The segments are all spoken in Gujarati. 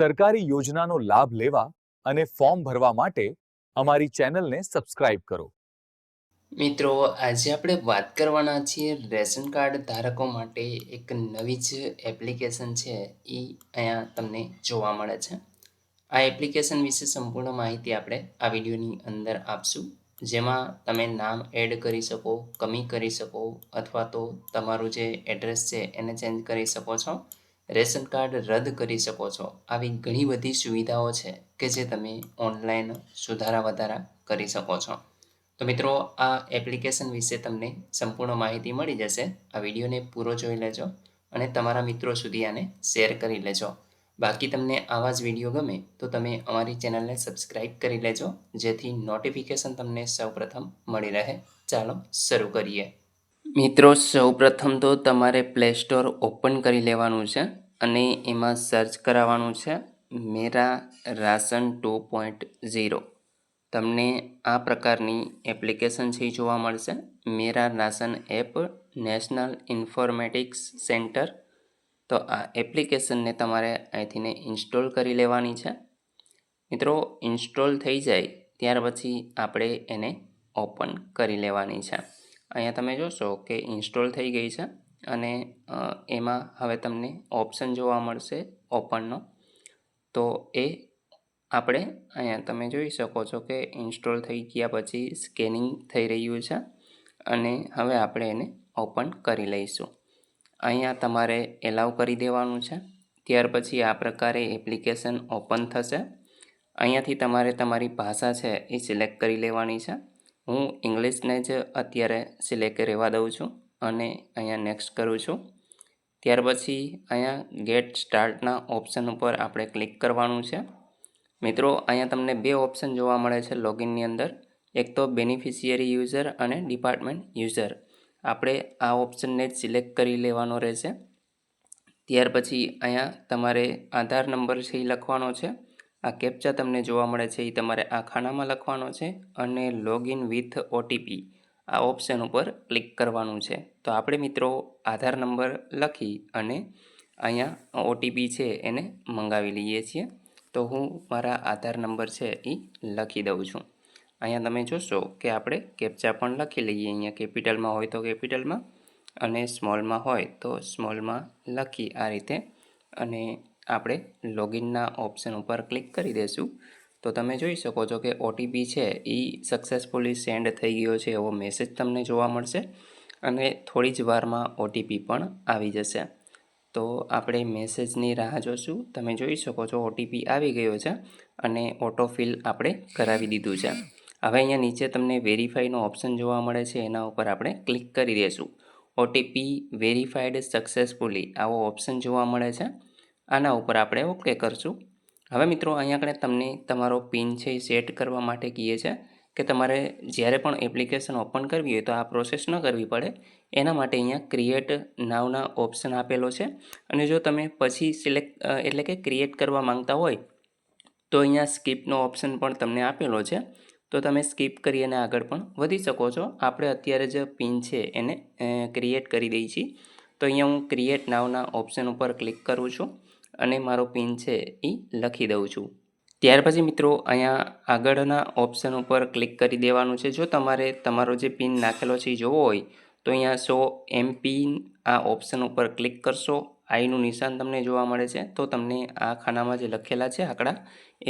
સરકારી યોજનાનો લાભ લેવા અને ફોર્મ ભરવા માટે અમારી ચેનલને સબસ્ક્રાઇબ કરો. મિત્રો, આજે આપણે વાત કરવાના છીએ રેશન કાર્ડ ધારકો માટે એક નવી જ એપ્લિકેશન છે એ અહીંયા તમને જોવા મળે છે. આ એપ્લિકેશન વિશે સંપૂર્ણ માહિતી આપણે આ વિડીયોની અંદર આપશું, જેમાં તમે નામ એડ કરી શકો, કમી કરી શકો અથવા તો તમારું જે એડ્રેસ છે એને ચેન્જ કરી શકો છો, રેશન કાર્ડ રદ કરી શકો છો. આવી ઘણી બધી સુવિધાઓ છે કે જે તમે ઓનલાઈન સુધારા વધારા કરી શકો છો. તો મિત્રો, આ એપ્લિકેશન વિશે તમને સંપૂર્ણ માહિતી મળી જશે. આ વિડીયોને પૂરો જોઈ લેજો અને તમારા મિત્રો સુધી આને શેર કરી લેજો. બાકી તમને આવા જ વિડીયો ગમે તો તમે અમારી ચેનલને સબસ્ક્રાઇબ કરી લેજો, જેથી નોટિફિકેશન તમને સૌપ્રથમ મળી રહે. ચાલો શરૂ કરીએ. મિત્રો, સૌપ્રથમ તો તમારે પ્લે સ્ટોર ઓપન કરી લેવાનું છે અને એમાં સર્ચ કરાવવાનું છે મેરા રાશન 2.0. તમને આ પ્રકારની એપ્લિકેશન છે જોવા મળશે. Mera Ration app National Informatics Centre. તો આ એપ્લિકેશનને તમારે અહીંથી ઇન્સ્ટોલ કરી લેવાની છે. મિત્રો, ઇન્સ્ટોલ થઈ જાય ત્યાર પછી આપણે એને ઓપન કરી લેવાની છે. અહીંયા તમે જોશો કે ઇન્સ્ટોલ થઈ ગઈ છે અને એમાં હવે તમને ઓપ્શન જોવા મળશે ઓપનનો. તો એ આપણે અહીંયા તમે જોઈ શકો છો કે ઇન્સ્ટોલ થઈ ગયા પછી સ્કેનિંગ થઈ રહ્યું છે અને હવે આપણે એને ઓપન કરી લઈશું. અહીંયા તમારે એલાવ કરી દેવાનું છે. ત્યાર પછી આ પ્રકારે એપ્લિકેશન ઓપન થશે. અહીંયાથી તમારે તમારી ભાષા છે એ સિલેક્ટ કરી લેવાની છે. હું ઇંગ્લિશને જ અત્યારે સિલેક્ટ રહેવા દઉં છું અને અહીંયા નેક્સ્ટ કરું છું. ત્યાર પછી અહીંયા ગેટ સ્ટાર્ટના ઓપ્શન ઉપર આપણે ક્લિક કરવાનું છે. મિત્રો, અહીંયા તમને બે ઓપ્શન જોવા મળે છે લોગિનની અંદર. એક તો બેનિફિશિયરી યુઝર અને ડિપાર્ટમેન્ટ યુઝર. આપણે આ ઓપ્શનને જ સિલેક્ટ કરી લેવાનો રહેશે. ત્યાર પછી અહીંયા તમારે આધાર નંબર છે એ લખવાનો છે. આ કેપ્ચા તમને જોવા મળે છે એ તમારે આ ખાનામાં લખવાનો છે અને લોગિન વિથ ઓટીપી આ ઓપ્શન ઉપર ક્લિક કરવાનું છે. તો આપણે મિત્રો આધાર નંબર લખી અને અહીંયા ઓટીપી છે એને મંગાવી લઈએ છીએ. તો હું મારા આધાર નંબર છે એ લખી દઉં છું. અહીંયા તમે જોશો કે આપણે કેપ્ચા પણ લખી લઈએ. અહીંયા કેપિટલમાં હોય તો કેપિટલમાં અને સ્મોલમાં હોય તો સ્મોલમાં લખી આ રીતે અને આપણે લોગિનના ઓપ્શન ઉપર ક્લિક કરી દઈશું. તો તમે જોઈ શકો છો કે ઓટીપી છે એ સક્સેસફુલી સેન્ડ થઈ ગયો છે એવો મેસેજ તમને જોવા મળશે અને થોડી જ વારમાં ઓટીપી પણ આવી જશે. તો આપણે મેસેજની રાહ જોશું. તમે જોઈ શકો છો ઓટીપી આવી ગયો છે અને ઓટોફિલ આપણે કરાવી દીધું છે. હવે અહીંયા નીચે તમને વેરીફાઈનો ઓપ્શન જોવા મળે છે, એના ઉપર આપણે ક્લિક કરી દઈશું. ઓટીપી વેરીફાઈડ સક્સેસફુલી આવો ઓપ્શન જોવા મળે છે. આના ઉપર આપણે ઓકે કરશું. હવે મિત્રો, અહીંયા આગળ તમને તમારો પિન છે એ સેટ કરવા માટે કહીએ છે કે તમારે જ્યારે પણ એપ્લિકેશન ઓપન કરવી હોય તો આ પ્રોસેસ ન કરવી પડે. એના માટે અહીંયા ક્રિએટ નાવના ઓપ્શન આપેલો છે અને જો તમે પછી સિલેક્ટ એટલે કે ક્રિએટ કરવા માંગતા હોય તો અહીંયા સ્કીપનો ઓપ્શન પણ તમને આપેલો છે. તો તમે સ્કીપ કરી અને આગળ પણ વધી શકો છો. આપણે અત્યારે જ પિન છે એને ક્રિએટ કરી દઈ છીએ. તો અહીંયા હું ક્રિએટ નાવના ઓપ્શન ઉપર ક્લિક કરું છું અને મારો પિન છે એ લખી દઉં છું. ત્યાર પછી મિત્રો અહીંયા આગળના ઓપ્શન ઉપર ક્લિક કરી દેવાનું છે. જો તમારે તમારો જે પિન નાખેલો છે એ જોવો હોય તો અહીંયા સો એમપિન આ ઓપ્શન ઉપર ક્લિક કરશો. આઈનું નિશાન તમને જોવા મળે છે તો તમને આ ખાનામાં જે લખેલા છે આંકડા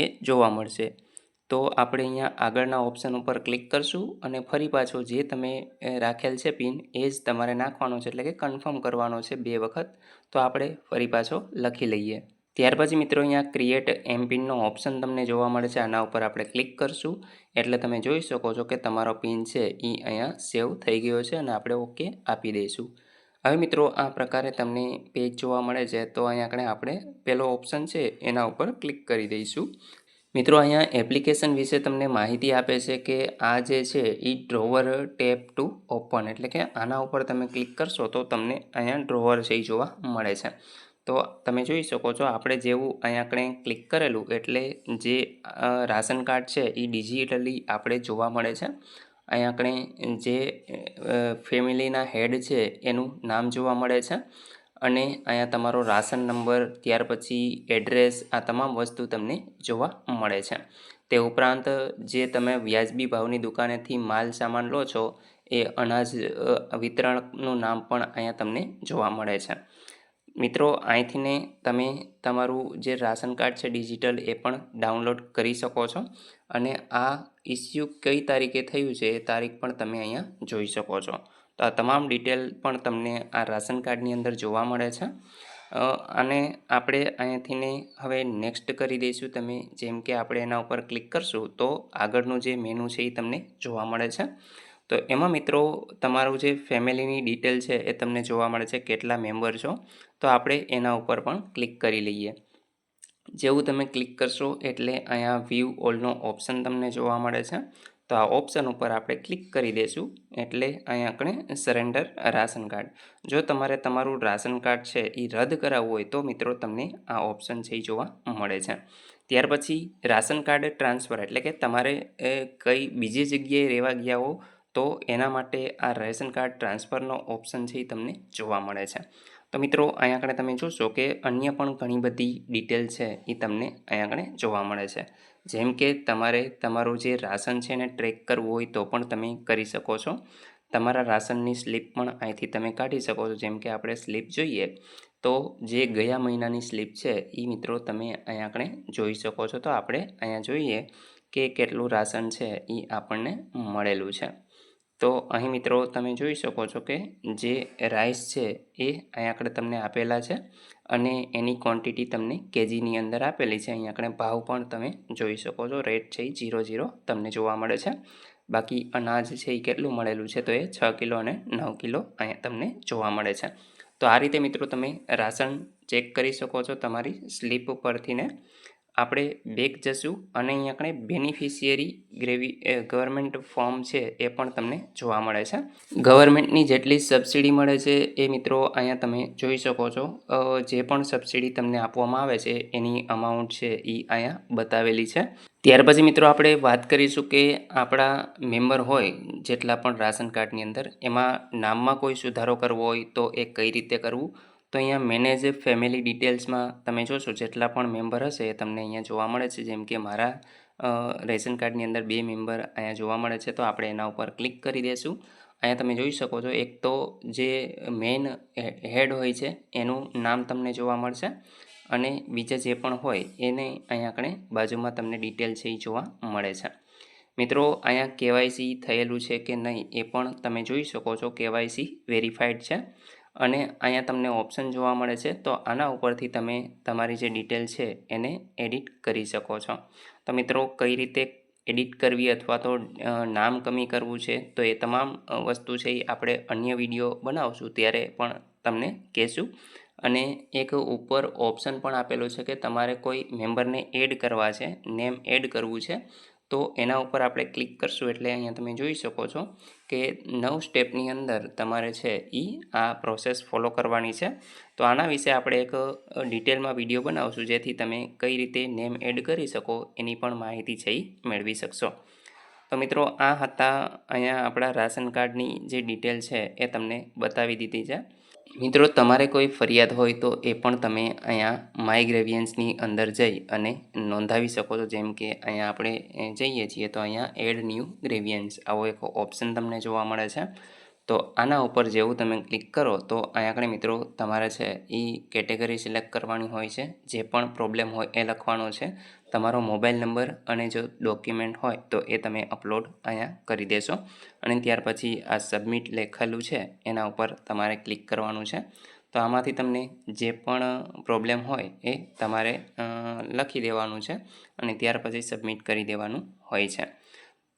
એ જોવા મળશે. તો આપણે અહીંયા આગળના ઓપ્શન ઉપર ક્લિક કરશું અને ફરી પાછો જે તમે રાખેલ છે પિન એ જ તમારે નાખવાનો છે, એટલે કે કન્ફર્મ કરવાનો છે 2 વખત. તો આપણે ફરી પાછો લખી લઈએ. ત્યાર પછી મિત્રો અહીંયા ક્રિએટ એમપિનનો ઓપ્શન તમને જોવા મળે છે. આના ઉપર આપણે ક્લિક કરશું એટલે તમે જોઈ શકો છો કે તમારો પિન છે એ અહીંયા સેવ થઈ ગયો છે અને આપણે ઓકે આપી દઈશું. હવે મિત્રો આ પ્રકારે તમને પેજ જોવા મળે છે. તો અહીંયા આપણે પહેલો ઓપ્શન છે એના ઉપર ક્લિક કરી દઈશું. મિત્રો, અહીંયા એપ્લિકેશન વિશે તમને માહિતી આપે છે કે આ જે છે એ ડ્રોવર ટેપ ટુ ઓપન, એટલે કે આના ઉપર તમે ક્લિક કરશો તો તમને અહીંયા ડ્રોવર છે એ જોવા મળે છે. તો તમે જોઈ શકો છો આપણે જેવું અહીંયા ક્લિક કરેલું એટલે જે રાશન કાર્ડ છે એ ડિજિટલી આપણે જોવા મળે છે. અહીંયા જે ફેમિલીના હેડ છે એનું નામ જોવા મળે છે અને અહીંયા તમારો રાશન નંબર, ત્યાર પછી એડ્રેસ, આ તમામ વસ્તુ તમને જોવા મળે છે. તે ઉપરાંત જે તમે વ્યાજબી ભાવની દુકાનેથી માલ સામાન લો છો એ અનાજ વિતરણનું નામ પણ અહીંયા તમને જોવા મળે છે. મિત્રો, અહીંથીને તમે તમારું જે રાશન કાર્ડ છે ડિજિટલ એ પણ ડાઉનલોડ કરી શકો છો અને આ ઇસ્યુ કઈ તારીખે થયું છે એ તારીખ પણ તમે અહીંયા જોઈ શકો છો. તો આ તમામ ડિટેલ પણ તમને આ રાશન કાર્ડની અંદર જોવા મળે છે. અને આપણે અહીંયાથીને હવે નેક્સ્ટ કરી દઈશું. તમે જેમ કે આપણે એના ઉપર ક્લિક કરશું તો આગળનું જે મેનુ છે એ તમને જોવા મળે છે. તો એમાં મિત્રો તમારું જે ફેમિલીની ડિટેલ છે એ તમને જોવા મળે છે, કેટલા મેમ્બર છો. તો આપણે એના ઉપર પણ ક્લિક કરી લઈએ. જેવું તમે ક્લિક કરશો એટલે અહીંયા વ્યૂ ઓલનો ઓપ્શન તમને જોવા મળે છે. તો આ ઓપ્શન ઉપર આપણે ક્લિક કરી દઈશું એટલે અહીંયા આપણે સરેન્ડર રાશન કાર્ડ. જો તમારે તમારું રાશન કાર્ડ છે એ રદ કરાવવું હોય તો મિત્રો તમને આ ઓપ્શન છે એ જોવા મળે છે. ત્યાર પછી રાશન કાર્ડ ટ્રાન્સફર એટલે કે તમારે કઈ બીજી જગ્યાએ રહેવા ગયા હો તો એના માટે આ રેશન કાર્ડ ટ્રાન્સફરનો ઓપ્શન છે એ તમને જોવા મળે છે. તો મિત્રો અહીંયા આગળ તમે જોશો કે અન્ય પણ ઘણી બધી ડિટેલ છે એ તમને અહીંયા આગળ જોવા મળે છે. જેમ કે તમારે તમારું જે રાશન છે એને ટ્રેક કરવું હોય તો પણ તમે કરી શકો છો. તમારા રાશનની સ્લીપ પણ અહીંથી તમે કાઢી શકો છો. જેમ કે આપણે સ્લીપ જોઈએ તો જે ગયા મહિનાની સ્લીપ છે એ મિત્રો તમે અહીંયા આગળ જોઈ શકો છો. તો આપણે અહીંયા જોઈએ કે કેટલું રાશન છે એ આપણને મળેલું છે. તો અહીં મિત્રો તમે જોઈ શકો છો કે જે રાઈસ છે એ અહીંયા આગળ તમને આપેલા છે અને એની ક્વોન્ટિટી તમને કેજીની અંદર આપેલી છે. અહીંયા આગળ ભાવ પણ તમે જોઈ શકો છો. રેટ છે એ 00 તમને જોવા મળે છે. બાકી અનાજ છે એ કેટલું મળેલું છે તો એ 6 કિલો અને 9 કિલો અહીંયા તમને જોવા મળે છે. તો આ રીતે મિત્રો તમે રાશન ચેક કરી શકો છો તમારી સ્લીપ પરથી ને. આપણે બેક જશું અને અહીંયા આપણે બેનિફિશિયરી ગવર્મેન્ટ ફોર્મ છે એ પણ તમને જોવા મળે છે. ગવર્મેન્ટની જેટલી સબસિડી મળે છે એ મિત્રો અહીંયા તમે જોઈ શકો છો. જે પણ સબસિડી તમને આપવામાં આવે છે એની અમાઉન્ટ છે એ અહીંયા બતાવેલી છે. ત્યાર પછી મિત્રો આપણે વાત કરીશું કે આપણા મેમ્બર હોય જેટલા પણ રાશન કાર્ડની અંદર એમાં નામમાં કોઈ સુધારો કરવો હોય તો એ કઈ રીતે કરવું. તો અહીંયા મેનેજ ફેમિલી ડિટેલ્સમાં તમે જોશો જેટલા પણ મેમ્બર હશે એ તમને અહીંયા જોવા મળે છે. જેમ કે મારા રેશન કાર્ડની અંદર 2 મેમ્બર અહીંયા જોવા મળે છે. તો આપણે એના ઉપર ક્લિક કરી દઈશું. અહીંયા તમે જોઈ શકો છો એક તો જે મેઇન હેડ હોય છે એનું નામ તમને જોવા મળશે અને બીજા જે પણ હોય એને અહીંયા આપણે બાજુમાં તમને ડિટેલ છે એ જોવા મળે છે. મિત્રો અહીંયા કેવાયસી થયેલું છે કે નહીં એ પણ તમે જોઈ શકો છો. કેવાયસી વેરીફાઈડ છે અને અહીંયા તમને ઓપ્શન જોવા મળે છે. તો આના ઉપરથી તમે તમારી જે ડિટેલ છે એને એડિટ કરી શકો છો. તો મિત્રો કઈ રીતે એડિટ કરવી અથવા તો નામ કમી કરવું છે તો એ તમામ વસ્તુ છે એ આપણે અન્ય વિડીયો બનાવશું ત્યારે પણ તમને કહેશું. અને એક ઉપર ઓપ્શન પણ આપેલો છે કે તમારે કોઈ મેમ્બરને એડ કરવા છે, નેમ એડ કરવું છે. તો એના ઉપર આપણે ક્લિક કરશું એટલે અહીંયા તમે જોઈ શકો છો કે 9 સ્ટેપની અંદર તમારે છે એ આ પ્રોસેસ ફોલો કરવાની છે. તો આના વિશે આપણે એક ડિટેલમાં વિડીયો બનાવશું જેથી તમે કઈ રીતે નેમ એડ કરી શકો એની પણ માહિતી છે એ મેળવી શકશો. તો મિત્રો આ હતા અહીંયા આપણા રાશન કાર્ડની જે ડિટેલ છે એ તમને બતાવી દીધી છે. મિત્રો તમારે કોઈ ફરિયાદ હોય તો એ પણ તમે અહીંયા માય ગ્રેવિયન્સની અંદર જઈ અને નોંધાવી શકો છો. જેમ કે અહીંયા આપણે જઈએ છીએ તો અહીંયા એડ ન્યૂ ગ્રેવિયન્સ આવો એક ઓપ્શન તમને જોવા મળે છે. તો આના ઉપર જેવું તમે ક્લિક કરો તો અહીંયા આગળ મિત્રો તમારે છે એ કેટેગરી સિલેક્ટ કરવાની હોય છે. જે પણ પ્રોબ્લેમ હોય એ લખવાનો છે. તમારો મોબાઈલ નંબર અને જો ડોક્યુમેન્ટ હોય તો એ તમે અપલોડ અહીંયા કરી દેશો અને ત્યાર પછી આ સબમિટ લખેલું છે એના ઉપર તમારે ક્લિક કરવાનું છે. તો આમાંથી તમને જે પણ પ્રોબ્લેમ હોય એ તમારે લખી દેવાનું છે અને ત્યાર પછી સબમિટ કરી દેવાનું હોય છે.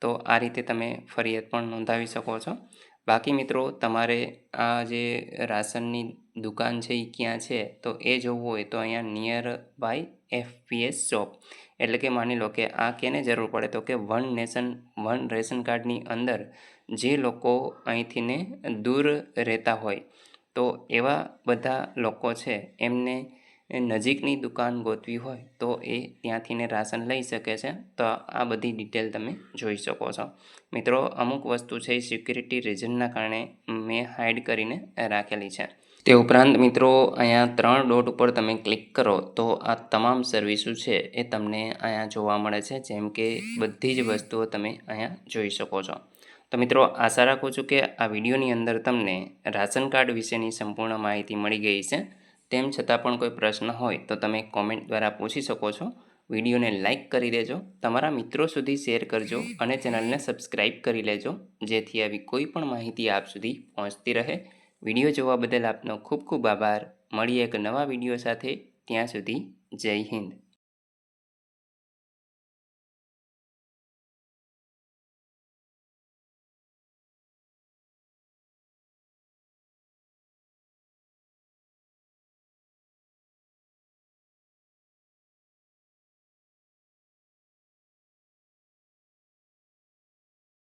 તો આ રીતે તમે ફરિયાદ પણ નોંધાવી શકો છો. બાકી મિત્રો તમારે આ જે રાશનની દુકાન છે એ ક્યાં છે તો એ જોવું હોય તો અહીંયા નિયર બાય FPS શોપ એટલે કે માની લો કે આ કેને જરૂર પડે તો કે વન નેશન વન રેશન કાર્ડની અંદર જે લોકો અહીંથી ને દૂર રહેતા હોય તો એવા બધા લોકો છે એમને નજીકની દુકાન ગોતવી હોય તો એ ત્યાંથી ને રાશન લઈ શકે છે. તો આ બધી ડિટેલ તમે જોઈ શકો છો. મિત્રો અમુક વસ્તુ છે એ સિક્યુરિટી રીઝનના કારણે મેં હાઇડ કરીને રાખેલી છે. તે ઉપરાંત મિત્રો અહીંયા 3 ડોટ ઉપર તમે ક્લિક કરો તો આ તમામ સર્વિસો છે એ તમને અહીંયા જોવા મળે છે. જેમ કે બધી જ વસ્તુઓ તમે અહીંયા જોઈ શકો છો. તો મિત્રો આશા રાખું છું કે આ વિડીયોની અંદર તમને રાશન કાર્ડ વિશેની સંપૂર્ણ માહિતી મળી ગઈ છે. તેમ છતાં પણ કોઈ પ્રશ્ન હોય તો તમે કોમેન્ટ દ્વારા પૂછી શકો છો. વિડીયોને લાઇક કરી દેજો, તમારા મિત્રો સુધી શેર કરજો અને ચેનલને સબસ્ક્રાઈબ કરી લેજો, જેથી આવી કોઈ પણ માહિતી આપ સુધી પહોંચતી રહે. વિડીયો જોવા બદલ આપનો ખૂબ ખૂબ આભાર. મળીએ એક નવા વિડીયો સાથે. ત્યાં સુધી જય હિન્દ.